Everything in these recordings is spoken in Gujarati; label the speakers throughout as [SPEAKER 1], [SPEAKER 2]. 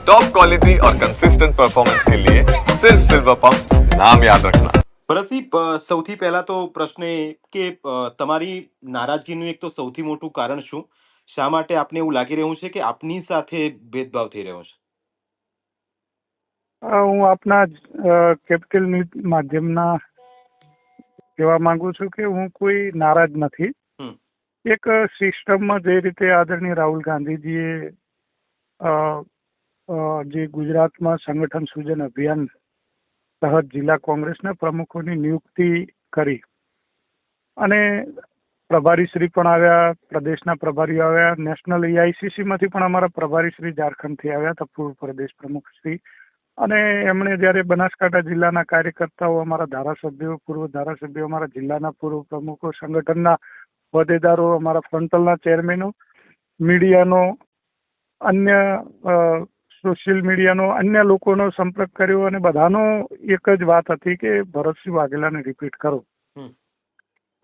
[SPEAKER 1] टॉप क्वालिटी और कंसिस्टेंट परफॉर्मेंस के लिए सिर्फ सिल्वर पंप नाम याद रखना।
[SPEAKER 2] પરસી સૌથી પહેલા તો પ્રશ્ન એ કે તમારી નારાજગીનું એક તો સૌથી મોટું કારણ શું? શા માટે આપને એવું લાગી રહ્યું છે કે આપની સાથે ભેદભાવ થઈ રહ્યો છે?
[SPEAKER 3] હું આપના કેપિટલ ન્યૂઝ માધ્યમના કહેવા માંગુ છું કે હું કોઈ નારાજ નથી.
[SPEAKER 2] હમ.
[SPEAKER 3] એક સિસ્ટમમાં જે રીતે આદરણીય રાહુલ ગાંધીજીએ અ, જે ગુજરાતમાં સંગઠન સૃજન અભિયાન તહત જિલ્લા કોંગ્રેસના પ્રમુખોની નિયુક્તિ કરી અને પ્રભારીશ્રી પણ આવ્યા, પ્રદેશના પ્રભારીઓ આવ્યા, નેશનલ એઆઈસીસી માંથી પણ અમારા પ્રભારીશ્રી ઝારખંડથી આવ્યા હતા, પૂર્વ પ્રદેશ પ્રમુખશ્રી. અને એમણે જ્યારે બનાસકાંઠા જિલ્લાના કાર્યકર્તાઓ, અમારા ધારાસભ્યો, પૂર્વ ધારાસભ્યો, અમારા જિલ્લાના પૂર્વ પ્રમુખો, સંગઠનના હોદ્દેદારો, અમારા ફ્રન્ટલના ચેરમેનો, મીડિયાનો, અન્ય સોશિયલ મીડિયાનો, અન્ય લોકોનો સંપર્ક કર્યો અને બધાનો એક જ વાત હતી કે ભરતસિંહ વાઘેલાને રિપીટ કરો.
[SPEAKER 2] હમ.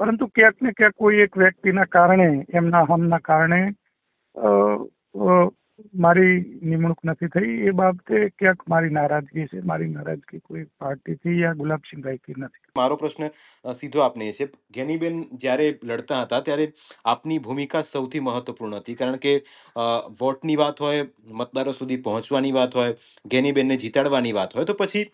[SPEAKER 3] પરંતુ ક્યાંક ને ક્યાંક કોઈ એક વ્યક્તિના કારણે, એમના હમના કારણે મારી નિમણૂક નથી થઈ. એ બાબતે ક્યાંક મારી નારાજગી છે. મારી નારાજગી કોઈ પાર્ટીથી યા ગુલાબસિંહભાઈથી નથી.
[SPEAKER 2] મારો પ્રશ્ન સીધો આપને એ છે, જ્ઞાનીબેન જ્યારે લડતા હતા ત્યારે આપની ભૂમિકા સૌથી મહત્વપૂર્ણ હતી, કારણ કે વોટની વાત હોય, મતદારો સુધી પહોંચવાની વાત હોય, જ્ઞાનીબેનને જીતાડવાની વાત હોય, તો પછી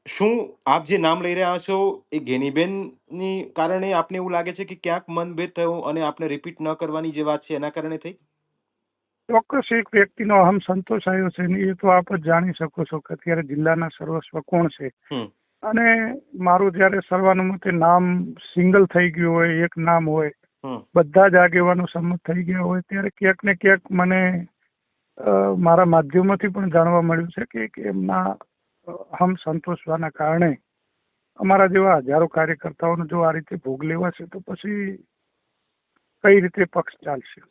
[SPEAKER 2] શું આપ જે નામ લઈ રહ્યા છો એ જ્ઞાનીબેનની કારણે આપને એવું લાગે છે કે ક્યાંક મનભેદ થયો અને આપને રિપીટ ન કરવાની જે વાત છે એના કારણે થઈ?
[SPEAKER 3] ચોક્કસ એક વ્યક્તિનો અહમ સંતોષ આવ્યો છે ને એ તો આપ જ જાણી શકો છો કે અત્યારે જિલ્લાના સર્વસ્વ કોણ છે.
[SPEAKER 2] હમ.
[SPEAKER 3] અને મારું જ્યારે સર્વાનુમતે નામ સિંગલ થઈ ગયું હોય, એક નામ હોય,
[SPEAKER 2] હમ.
[SPEAKER 3] બધા જ આગેવાનો સંમત થઈ ગયા હોય, ત્યારે ક્યાંક ને ક્યાંક મને મારા માધ્યમોથી પણ જાણવા મળ્યું છે કે એમના હમ સંતોષવાના કારણે અમારા જેવા હજારો કાર્યકર્તાઓને જો આ રીતે ભોગ લેવાશે તો પછી કઈ રીતે પક્ષ ચાલશે.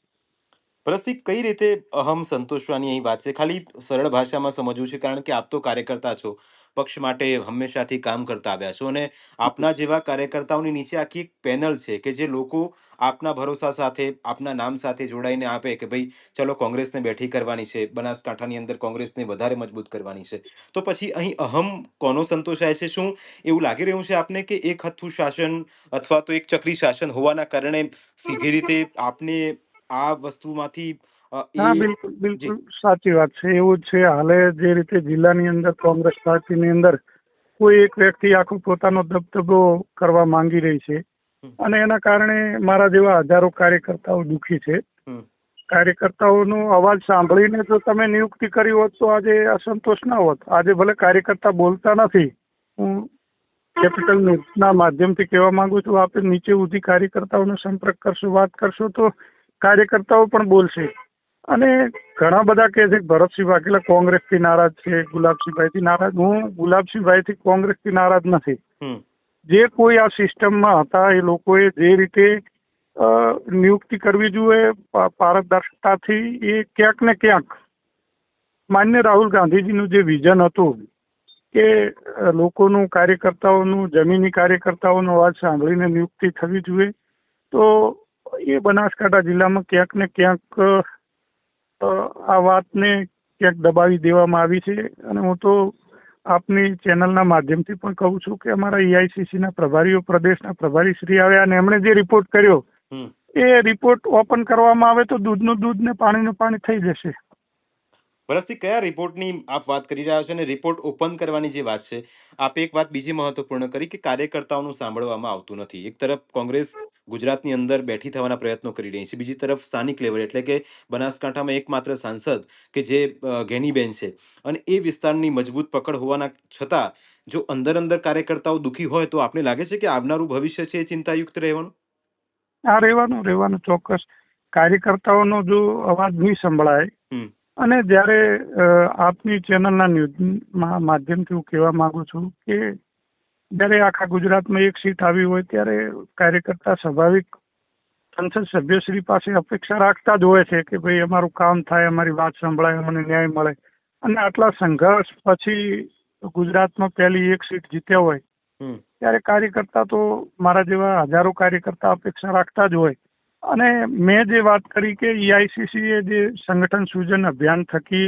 [SPEAKER 2] પરસથી કઈ રીતે અહમ સંતોષવાની અહીં વાત છે? ખાલી સરળ ભાષામાં સમજવું છે, કારણ કે આપ તો કાર્યકર્તા છો, પક્ષ માટે હંમેશાથી કામ કરતા આવ્યા છો, અને આપના જેવા કાર્યકર્તાઓની નીચે આખી એક પેનલ છે કે જે લોકો આપના ભરોસા સાથે, આપના નામ સાથે જોડાઈને આપે કે ભાઈ ચલો કોંગ્રેસને બેઠી કરવાની છે, બનાસકાંઠાની અંદર કોંગ્રેસને વધારે મજબૂત કરવાની છે, તો પછી અહીં અહમ કોનો સંતોષાય છે? શું એવું લાગી રહ્યું છે આપને કે એક હથ્થું શાસન અથવા તો એક ચક્રી શાસન હોવાના કારણે સીધી રીતે આપને આ વસ્તુમાંથી
[SPEAKER 3] હા,
[SPEAKER 2] એ
[SPEAKER 3] બિલકુલ
[SPEAKER 2] જી
[SPEAKER 3] બિલકુલ સાચી વાત છે. એવું જ છે. હાલે જે રીતે જિલ્લાની અંદર કોંગ્રેસ પાર્ટીની અંદર કોઈ એક વ્યક્તિ આખો પોતાનો દબદબો કરવા માંગી રહી છે અને એના કારણે મારા જેવા હજારો કાર્યકર્તાઓ દુઃખી છે.
[SPEAKER 2] હમ.
[SPEAKER 3] કાર્યકર્તાઓનો અવાજ સાંભળીને જો તમે નિયુક્તિ કરી હોત તો આજે અસંતોષ ના હોત. આજે ભલે કાર્યકર્તા બોલતા નથી, હું કેપિટલ ન્યૂઝના માધ્યમથી કહેવા માંગુ છું, આપણે નીચે સુધી કાર્યકર્તાઓનો સંપર્ક કરશો, વાત કરશો તો કાર્યકર્તાઓ પણ બોલશે. અને ઘણા બધા કહે છે કે ભરતસિંહ વાઘેલા કોંગ્રેસથી નારાજ છે, ગુલાબસિંહભાઈથી નારાજ. હું ગુલાબસિંહભાઈથી કોંગ્રેસથી નારાજ નથી.
[SPEAKER 2] હમ.
[SPEAKER 3] જે કોઈ આ સિસ્ટમમાં હતા એ લોકોએ જે રીતે નિયુક્તિ કરવી જોઈએ પારદર્શકતાથી, એ ક્યાંક ને ક્યાંક માન્ય રાહુલ ગાંધીજીનું જે વિઝન હતું કે લોકોનું, કાર્યકર્તાઓનું, જમીની કાર્યકર્તાઓનો અવાજ સાંભળીને નિયુક્તિ થવી જોઈએ, તો એ બનાસકાંઠા જિલ્લામાં ક્યાંક ને ક્યાંક આ વાતને ક્યાંક દબાવી દેવામાં આવી છે. અને હું તો આપની ચેનલના માધ્યમથી પણ કહું છું કે અમારા એઆઈસીસીના પ્રભારીઓ, પ્રદેશના પ્રભારી શ્રી આવ્યા અને એમણે જે રિપોર્ટ કર્યો એ રિપોર્ટ ઓપન કરવામાં આવે તો દૂધનું દૂધ ને પાણીનું પાણી થઈ જશે.
[SPEAKER 2] પરસથી કયા રિપોર્ટની આપ વાત કરી રહ્યા છો? અને રિપોર્ટ ઓપન કરવાની જે વાત છે, આપે એક વાત બીજી મહત્વપૂર્ણ કરી કે કાર્યકર્તાઓનું સાંભળવામાં આવતું નથી. એક તરફ કોંગ્રેસ ગુજરાતની અંદર બેઠી થવાના પ્રયત્નો કરી રહી છે, બીજી તરફ સ્થાનિક લેવલ એટલે કે બનાસકાંઠામાં એકમાત્ર સાંસદ કે જે જ્ઞાનીબેન છે, અને એ વિસ્તારની મજબૂત પકડ હોવાના છતાં જો અંદર અંદર કાર્યકર્તાઓ દુઃખી હોય તો આપને લાગે છે કે આવનારું ભવિષ્ય છે એ ચિંતાયુક્ત રહેવાનું?
[SPEAKER 3] આ રહેવાનું ચોક્કસ. કાર્યકર્તાઓનો જો અવાજ નહીં સંભળાય, અને જ્યારે આપની ચેનલના ન્યૂઝ માધ્યમથી હું કહેવા માંગુ છું કે જ્યારે આખા ગુજરાતમાં એક સીટ આવી હોય ત્યારે કાર્યકર્તા સ્વાભાવિક સંસદ સભ્યશ્રી પાસે અપેક્ષા રાખતા જ હોય છે કે ભાઈ અમારું કામ થાય, અમારી વાત સંભળાય, અમને ન્યાય મળે. અને આટલા સંઘર્ષ પછી ગુજરાતમાં પહેલી એક સીટ જીત્યા હોય ત્યારે કાર્યકર્તા તો મારા જેવા હજારો કાર્યકર્તા અપેક્ષા રાખતા જ હોય. અને મેં જે વાત કરી કે એઆઈસીસી એ જે સંગઠન સૃજન અભિયાન થકી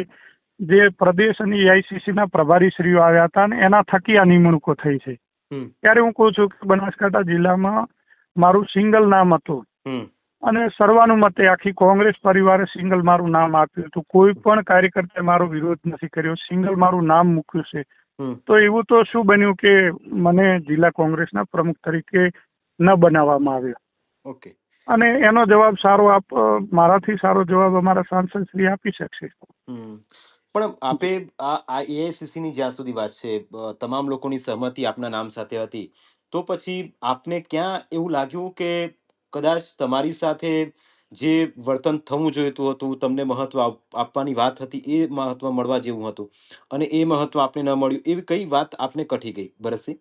[SPEAKER 3] જે પ્રદેશ અને એઆઈસીસી ના પ્રભારીશ્રીઓ આવ્યા હતા અને એના થકી આ નિમણૂકો થઈ છે.
[SPEAKER 2] હમ
[SPEAKER 3] ત્યારે હું કહું છું કે બનાસકાંઠા જિલ્લામાં મારું સિંગલ નામ હતું
[SPEAKER 2] હમ
[SPEAKER 3] અને સર્વાનુમતે આખી કોંગ્રેસ પરિવારે સિંગલ મારું નામ આપ્યું હતું. કોઈ પણ કાર્યકર્તાએ મારો વિરોધ નથી કર્યો, સિંગલ મારું નામ મૂક્યું છે.
[SPEAKER 2] હમ
[SPEAKER 3] તો એવું તો શું બન્યું કે મને જિલ્લા કોંગ્રેસના પ્રમુખ તરીકે ન બનાવવામાં આવ્યો?
[SPEAKER 2] ઓકે.
[SPEAKER 3] અને એનો જવાબ સારો મારાથી સારો જવાબ અમારા સાંસદ શ્રી આપી શકશે.
[SPEAKER 2] હમ પણ આપે આ એઆઈસીસી ની જ્યાં સુધી વાત છે, તમામ લોકોની સહમતિ આપના નામ સાથે હતી, તો પછી આપને ક્યાં એવું લાગ્યું કે કદાચ તમારી સાથે જે વર્તન થવું જોઈતું હતું, તમને મહત્વ આપવાની વાત હતી, એ મહત્વ મળવા જેવું હતું અને એ મહત્વ આપને ન મળ્યું, એવી કઈ વાત આપને કઠી ગઈ ભરતસિંહ?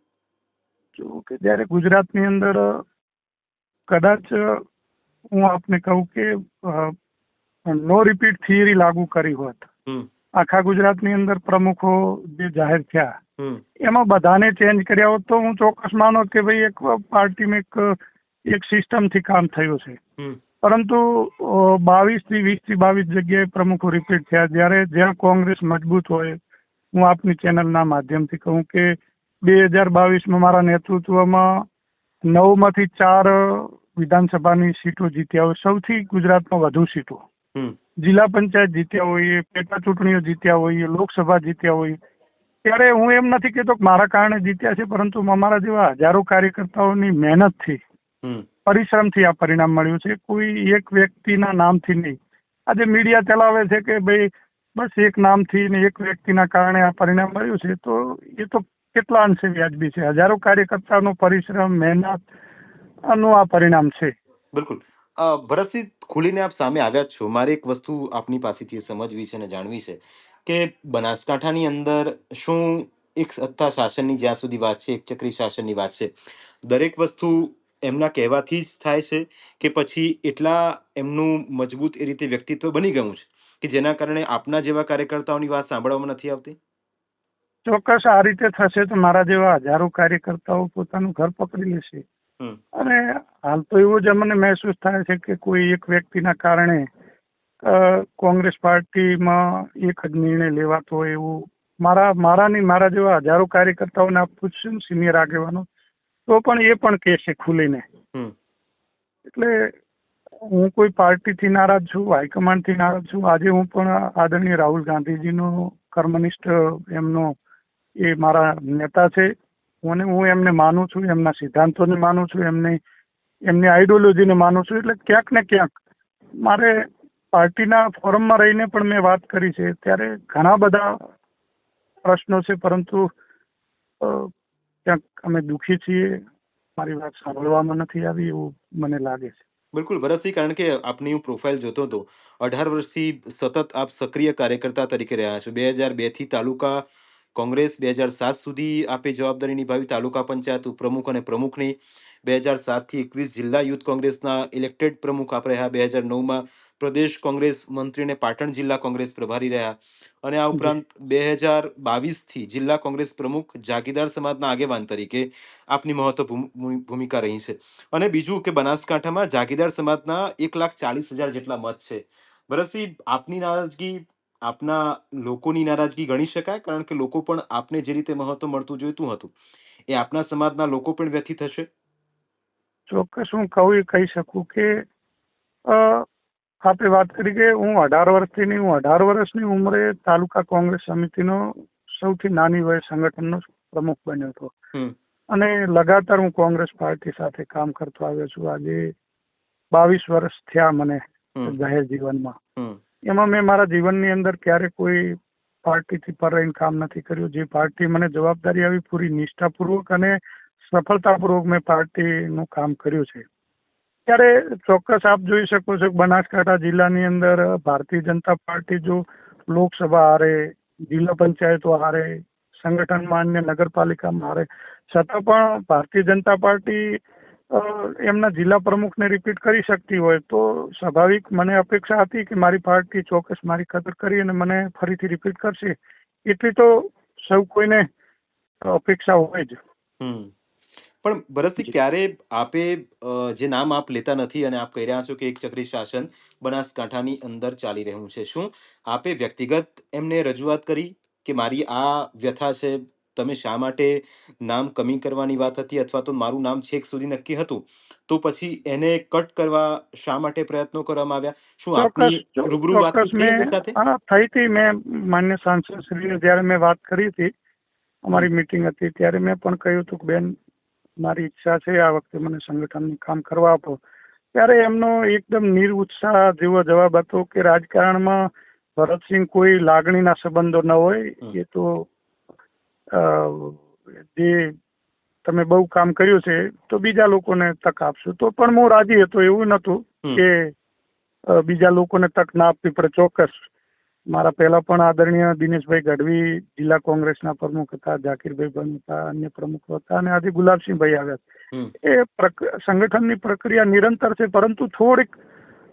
[SPEAKER 3] જો કે જ્યારે ગુજરાતની અંદર કદાચ હું આપને કહું કે નો રિપીટ થિયરી લાગુ કરી હોત,
[SPEAKER 2] હમ
[SPEAKER 3] આખા ગુજરાતની અંદર પ્રમુખો જે જાહેર થયા
[SPEAKER 2] હમ
[SPEAKER 3] એમાં બધાને ચેન્જ કર્યા હોત તો હું ચોક્કસ માનો કે ભાઈ એક પાર્ટીમાં એક સિસ્ટમથી કામ થયું છે.
[SPEAKER 2] હમ
[SPEAKER 3] પરંતુ 20 થી જગ્યાએ પ્રમુખો રિપીટ થયા. જ્યારે જ્યાં કોંગ્રેસ મજબૂત હોય, હું આપની ચેનલના માધ્યમથી કહું કે 2022માં મારા નેતૃત્વમાં 9માંથી 4 વિધાનસભાની સીટો જીત્યા હોય, સૌથી ગુજરાતમાં વધુ સીટો.
[SPEAKER 2] હમ
[SPEAKER 3] જિલ્લા પંચાયત જીત્યા હોઈએ, પેટા ચૂંટણીઓ જીત્યા હોઈએ, લોકસભા જીત્યા હોઈએ. ત્યારે હું એમ નથી કહેતો કે મારા કારણે જીત્યા છે, પરંતુ અમારા જેવા હજારો કાર્યકર્તાઓની મહેનતથી,
[SPEAKER 2] હમ
[SPEAKER 3] પરિશ્રમથી આ પરિણામ મળ્યું છે. કોઈ એક વ્યક્તિના નામથી નહીં. આજે મીડિયા ચલાવે છે કે ભાઈ બસ એક નામથી ને એક વ્યક્તિના કારણે આ પરિણામ મળ્યું છે, તો એ તો કેટલા અંશે વ્યાજબી છે? હજારો કાર્યકર્તાનો પરિશ્રમ, મહેનત નું આ પરિણામ છે.
[SPEAKER 2] બિલકુલ. ભરતસિંહ, ખુલીને આપ સામે આવ્યા જ છો. મારે એક વસ્તુ આપની પાસેથી સમજવી છે અને જાણવી છે કે બનાસકાંઠાની અંદર શું એક સત્તા શાસનની જ્યાં સુધી વાત છે, એક ચક્રી શાસનની વાત છે, દરેક વસ્તુ એમના કહેવાથી જ થાય છે કે પછી એટલા એમનું મજબૂત એ રીતે વ્યક્તિત્વ બની ગયું છે કે જેના કારણે આપના જેવા કાર્યકર્તાઓની વાત સાંભળવામાં નથી આવતી?
[SPEAKER 3] ચોક્કસ આ રીતે થશે તો મારા જેવા હજારો કાર્યકર્તાઓ પોતાનું ઘર પકડી લેશે.
[SPEAKER 2] હમ
[SPEAKER 3] અને હાલ તો એવું જ અમને મહેસૂસ થાય છે કે કોઈ એક વ્યક્તિના કારણે કોંગ્રેસ પાર્ટીમાં એક જ નિર્ણય લેવાતો હોય એવું મારા જેવા હજારો કાર્યકર્તાઓને આપ પૂછશો ને, સિનિયર આગેવાનો, તો પણ એ પણ કહેશે ખુલીને.
[SPEAKER 2] હમ
[SPEAKER 3] એટલે હું કોઈ પાર્ટીથી નારાજ છું, હાઈકમાન્ડથી નારાજ છું. આજે હું પણ આદરણીય રાહુલ ગાંધીજીનો કર્મનિષ્ઠ એમનો એ મારા નેતા છે અને હું એમને માનું છું, એમના સિદ્ધાંતોને માનું છું, એમની આઈડિયોલોજીને માનું છું. એટલે ક્યાંક ને ક્યાંક મારે પાર્ટીના ફોરમમાં રહીને પણ મેં વાત કરી છે, ત્યારે ઘણા બધા પ્રશ્નો છે, પરંતુ ક્યાંક અમે દુઃખી છીએ, મારી વાત સાંભળવામાં નથી આવી એવું મને લાગે છે.
[SPEAKER 2] બિલકુલ ભરતસિંહ, કારણ કે આપની હું પ્રોફાઇલ જોતો હતો, 18 વર્ષથી સતત આપ સક્રિય કાર્યકર્તા તરીકે રહ્યા છો. 2002થી તાલુકા કોંગ્રેસ, 2007 સુધી આપે જવાબદારી નિભાવી તાલુકા પંચાયત ઉપપ્રમુખ અને પ્રમુખની. 2007થી 21 જિલ્લા યુથ કોંગ્રેસના ઇલેક્ટેડ પ્રમુખ આપ રહ્યા. 2009માં પ્રદેશ કોંગ્રેસ મંત્રી અને પાટણ જિલ્લા કોંગ્રેસ પ્રભારી રહ્યા. અને આ ઉપરાંત 2022થી જિલ્લા કોંગ્રેસ પ્રમુખ, જાગીરદાર સમાજના આગેવાન તરીકે આપની મહત્વપૂર્ણ ભૂમિકા રહી છે. અને બીજું કે બનાસકાંઠામાં જાગીરદાર સમાજના 1,40,000 જેટલા મત છે. ભરતસિંહ, આપની નારાજગી આપના લોકોની નારાજગી ગણી શકાય, કારણ કે લોકો પણ આપને જે રીતે મહત્વ મળતું જોઈતું હતું એ આપના સમાજના લોકો પણ વ્યથિત હશે.
[SPEAKER 3] ચોક્કસ હું કહી શકું કે આપે વાત કરી કે હું 18 વર્ષની ઉંમરે તાલુકા કોંગ્રેસ સમિતિનો સૌથી નાની વય સંગઠનનો પ્રમુખ બન્યો હતો.
[SPEAKER 2] હમ
[SPEAKER 3] અને લગાતાર હું કોંગ્રેસ પાર્ટી સાથે કામ કરતો આવ્યો છું. આજે 22 વર્ષ થયા મને જાહેર જીવનમાં. એમાં મેં મારા જીવનની અંદર ક્યારે કોઈ પાર્ટીથી પર રહીને કામ નથી કર્યું. જે પાર્ટી મને જવાબદારી આવી, પૂરી નિષ્ઠાપૂર્વક અને સફળતાપૂર્વક મેં પાર્ટીનું કામ કર્યું છે. ત્યારે ચોક્કસ આપ જોઈ શકો છો કે બનાસકાંઠા જિલ્લાની અંદર ભારતીય જનતા પાર્ટી જો લોકસભા હારે, જિલ્લા પંચાયતો હારે, સંગઠનમાં અન્ય નગરપાલિકામાં હારે, છતાં પણ ભારતીય જનતા પાર્ટી એમના જિલ્લા પ્રમુખને રિપીટ કરી શકતી હોય તો સ્વાભાવિક મને અપેક્ષા હતી કે મારી પાર્ટી ચોક્કસ મારી કદર કરી અને મને ફરીથી રિપીટ કરશે. એટલી તો સૌ કોઈને અપેક્ષા હોય જ.
[SPEAKER 2] પણ ભરતસિંહ, ક્યારે આપે જે નામ આપ લેતા નથી અને આપ કહી રહ્યા છો કે એક ચક્રી શાસન બનાસકાંઠાની અંદર ચાલી રહ્યું છે, શું આપે વ્યક્તિગત એમને રજૂઆત કરી કે મારી આ વ્યથા છે, તમે શા માટે નામ કમી કરવાની વાત હતી, અથવા તો મારું નામ છેક સુધી નક્કી હતું, તો પછી એને કટ કરવા શા માટે પ્રયત્નો કરવામાં આવ્યા? શું આપની રૂબરૂ વાતચીત થઈ એમની સાથે?
[SPEAKER 3] થઈ હતી. મેં માન્ય સાંસદ શ્રીને જ્યારે મેં વાત કરી હતી, અમારી મીટિંગ હતી, ત્યારે મેં પણ કહ્યું હતું કે બેન, મારી ઈચ્છા છે આ વખતે મને સંગઠનનું કામ કરવા આપો. ત્યારે એમનો એકદમ નિરુત્સાહ જેવો જવાબ હતો કે રાજકારણમાં ભરતસિંહ કોઈ લાગણીના સંબંધો ન હોય, એ તો જે તમે બહુ કામ કર્યું છે તો બીજા લોકોને તક આપશું. તો પણ હું રાજી હતો, એવું નહોતું કે બીજા લોકોને તક ના આપવી પડે. ચોક્કસ મારા પહેલા પણ આદરણીય દિનેશભાઈ ગઢવી જિલ્લા કોંગ્રેસના પ્રમુખ હતા, ઝાકીરભાઈ બંધ હતા, અન્ય પ્રમુખો હતા, અને આજે ગુલાબસિંહભાઈ આવ્યા. એ સંગઠનની પ્રક્રિયા નિરંતર છે, પરંતુ થોડીક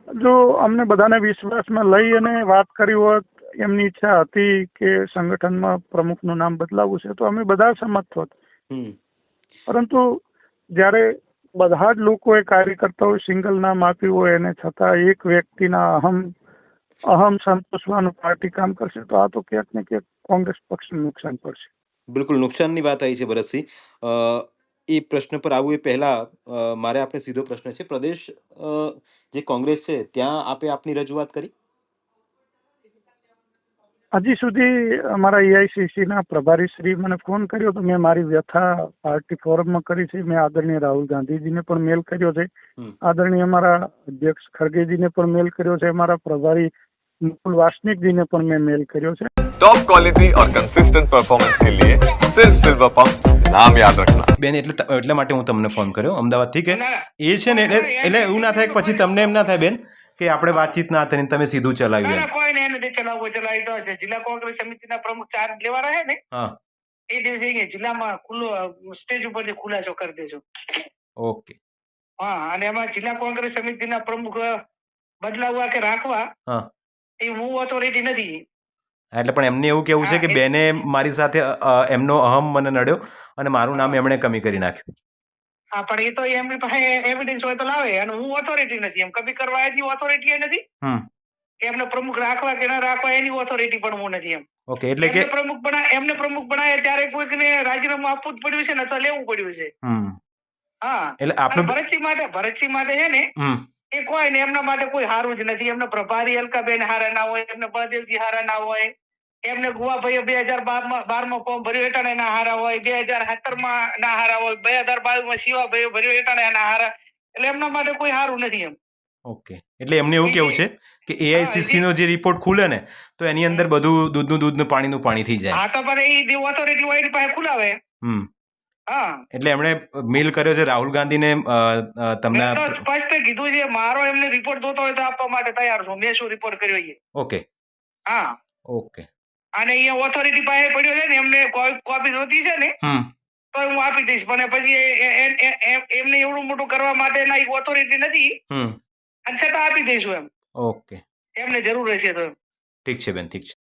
[SPEAKER 3] જો અમને બધાને વિશ્વાસમાં લઈ અને વાત કરી હોત, એમની ઈચ્છા હતી કે સંગઠનમાં પ્રમુખનું નામ બદલાવવું છે, તો અમે બધા સંમત હોત. પરંતુ જ્યારે બધા જ લોકોએ કાર્યકર્તાઓ સિંગલ નામ આપ્યું હોય, એને છતાં એક વ્યક્તિના અહમ સંતોષવાનું પાર્ટી કામ કરશે, તો આ તો ક્યાંક ને ક્યાંક કોંગ્રેસ પક્ષને નુકસાન પડશે.
[SPEAKER 2] બિલકુલ નુકસાનની વાત આવી છે ભરતસિંહ. એ પ્રશ્ન પર આવું એ પહેલા મારે આપણે સીધો પ્રશ્ન છે, પ્રદેશ જે કોંગ્રેસ છે ત્યાં આપે આપની રજૂઆત કરી?
[SPEAKER 3] હજી સુધી અમારા એઆઈસીસીના પ્રભારી શ્રી મને ફોન કર્યો તો મેં મારી વ્યથા પાર્ટી ફોરમમાં કરી છે. મેં આદરણીય રાહુલ ગાંધીજીને પણ મેલ કર્યો છે, આદરણીય અમારા અધ્યક્ષ ખડગેજીને પણ મેલ કર્યો છે, અમારા પ્રભારી મુકુલ વાસનિકજીને પણ મેં મેલ કર્યો છે.
[SPEAKER 1] टॉप क्वालिटी और कंसिस्टेंट परफॉर्मेंस के लिए सिर्फ सिल्वर पंप नाम याद रखना.
[SPEAKER 2] બેન, એટલે માટે હું તમને ફોન કર્યો અમદાવાદથી કે એ છે ને, એટલે એવું ના થાય પછી તમને એમ ના થાય બેન કે આપણે વાતચીત ના થઈને તમે સીધું ચલાવ્યું.
[SPEAKER 4] કોઈ ને નથી ચલાવી તો જિલ્લા કોંગ્રેસ સમિતિના પ્રમુખ ચાર્જ લેવા રહે ને, એ દિવસે જિલ્લામાં ખુલ્લો સ્ટેજ ઉપરથી ખુલાસો કરી દેજો.
[SPEAKER 2] ઓકે.
[SPEAKER 4] હા, અને એમાં જિલ્લા કોંગ્રેસ સમિતિના પ્રમુખ બદલાવવા કે રાખવા એ હું ઓથોરિટી નથી.
[SPEAKER 2] એટલે પણ એમને એવું કેવું છે કે બેને મારી સાથે એમનો અહમ મને નડ્યો અને મારું નામ એમણે કમી કરી નાખ્યું.
[SPEAKER 4] હા, પણ એ તો એમની પાસે એવિડન્સ હોય તો લાવે, અને હું ઓથોરિટી નથી. એમ કમી કરવા એની ઓથોરિટી નથી. એમને પ્રમુખ રાખવા કે ના રાખવા એની ઓથોરિટી પણ હું નથી. એમ
[SPEAKER 2] ઓકે, એટલે કે
[SPEAKER 4] એમને પ્રમુખ બનાવે ત્યારે કોઈકને રાજીનામું આપવું જ પડ્યું છે ને, અથવા લેવું પડ્યું છે. હા, એટલે આપણે ભરતસિંહ માટે છે ને, એ કોઈ ને એમના માટે કોઈ હારું જ નથી. એમને પ્રભારી અલકાબેન હારા ના હોય, એમને બળદેવજી હારા ના હોય, એમને ગુવાભાઈ 2012 ફોર્મ ભર્યું હેઠળ ના હારા હોય, 2017 ના હારા હોય, 2022 શિવાભાઈ ભર્યું હેઠળ ના હારા. એટલે એમના માટે કોઈ હારું નથી. એમ
[SPEAKER 2] ઓકે, એટલે એમને એવું કેવું છે કે એઆઈસીસી નો જે રિપોર્ટ ખુલે ને, તો એની અંદર બધું દૂધનું પાણીનું પાણી થઈ જાય.
[SPEAKER 4] હા, તો પણ એ ઓથોરિટી હોય એની પાસે ખુલાવે.
[SPEAKER 2] એટલે એમણે મેલ કર્યો છે રાહુલ ગાંધીને. તમને
[SPEAKER 4] સ્પષ્ટ કીધું છે, મારો એમને રિપોર્ટ જોતો હોય તો આપવા માટે તૈયાર છું. મેં શું રિપોર્ટ કર્યો છે.
[SPEAKER 2] ઓકે.
[SPEAKER 4] હા,
[SPEAKER 2] ઓકે.
[SPEAKER 4] અને એ ઓથોરિટી પાસે પડ્યો છે ને, એમને કોપી જોતી છે ને, તો હું આપી દઈશ. પણ પછી એમને એવડું મોટું કરવા માટે ના ઓથોરિટી નથી, અને છતાં આપી દઈશું. એમ
[SPEAKER 2] ઓકે,
[SPEAKER 4] એમને જરૂર હશે તો.
[SPEAKER 2] ઠીક છે બેન, ઠીક છે.